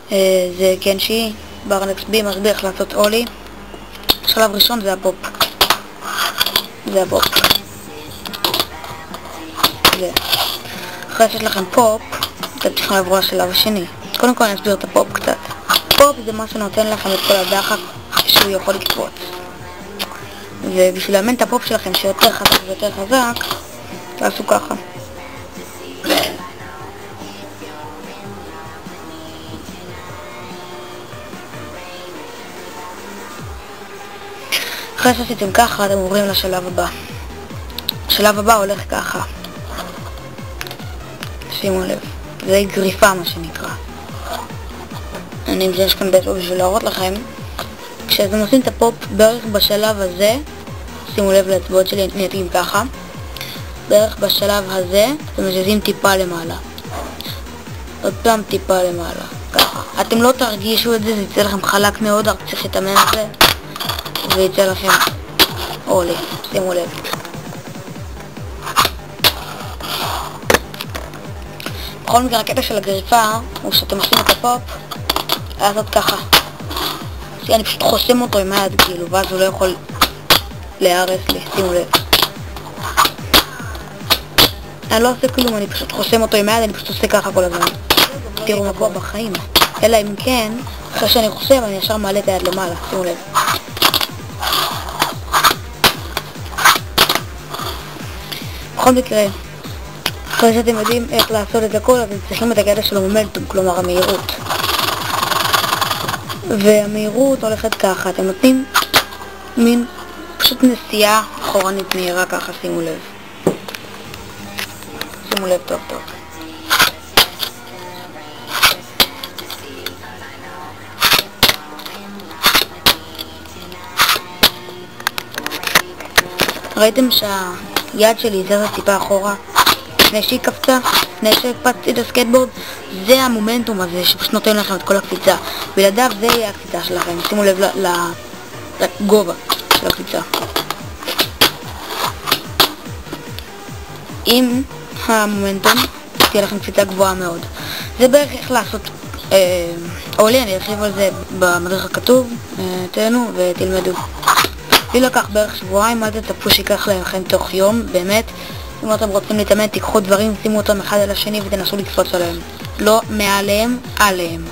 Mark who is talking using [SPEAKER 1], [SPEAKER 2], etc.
[SPEAKER 1] זה קנשי, ברנקס בי מסביר איך לעשות אולי. שלב ראשון זה הפופ. זה הפופ. זה. אחרי שיש לכם פופ, אתם צריכים לעבור לשלב השני. קודם כל אני אסביר את הפופ קצת. פופ זה מה שנותן לכם את כל הדחק שהוא יכול לקפוץ. ובשביל לאמן את הפופ שלכם שיותר חזק ויותר חזק, תעשו ככה. אחרי שעשיתם ככה, אתם עוברים לשלב הבא. השלב הבא הולך ככה. שימו לב, זה גריפה מה שנקרא. אני מזהה כאן בעצם בשביל להראות לכם. כשאתם עושים את הפופ בערך בשלב הזה, שימו לב לאצבעות שלי נהיים ככה. בערך בשלב הזה, אתם מזיזים טיפה למעלה. עוד פעם טיפה למעלה, ככה. אתם לא תרגישו את זה, זה יצא לכם חלק מאוד, רק צריך לתאמן את זה. ויצא לכם אולי, שימו לב. בכל מקרה הקטע של הגריפה הוא שאתם עושים את הפופ לעשות ככה. אני פשוט חוסם אותו עם היד כאילו, ואז הוא לא יכול להיערס לי, שימו לב. אני לא עושה כלום, אני פשוט חוסם אותו עם היד, אני פשוט עושה ככה כל הזמן. תראו מה קורה בחיים. אלא אם כן, אחרי שאני חוסם אני ישר מעלה את היד למעלה, שימו לב. בכל מקרה, אחרי שאתם יודעים איך לעשות את הכל, אתם צריכים את הקטע של המומנטום, כלומר המהירות. והמהירות הולכת ככה, אתם נותנים מין פשוט נסיעה אחורנית מהירה ככה, שימו לב. שימו לב טוב טוב. ראיתם שהיד שלי זזה טיפה אחורה לפני שהיא קפצה, לפני שהקפצתי את הסקייטבורד? זה המומנטום הזה שפשוט נותן לכם את כל הקפיצה. בלעדיו זה יהיה הקפיצה שלכם. שימו לב לגובה של הקפיצה. עם המומנטום תהיה לכם קפיצה גבוהה מאוד. זה בערך איך לעשות אולי, אני ארחיב על זה במדריך הכתוב, תהנו ותלמדו. לי לקח בערך שבועיים, אל תצפו שיקח לכם תוך יום, באמת. אם אתם רוצים להתאמן, תיקחו דברים, שימו אותם אחד על השני ותנסו לקפוץ עליהם. לא מעליהם, עליהם.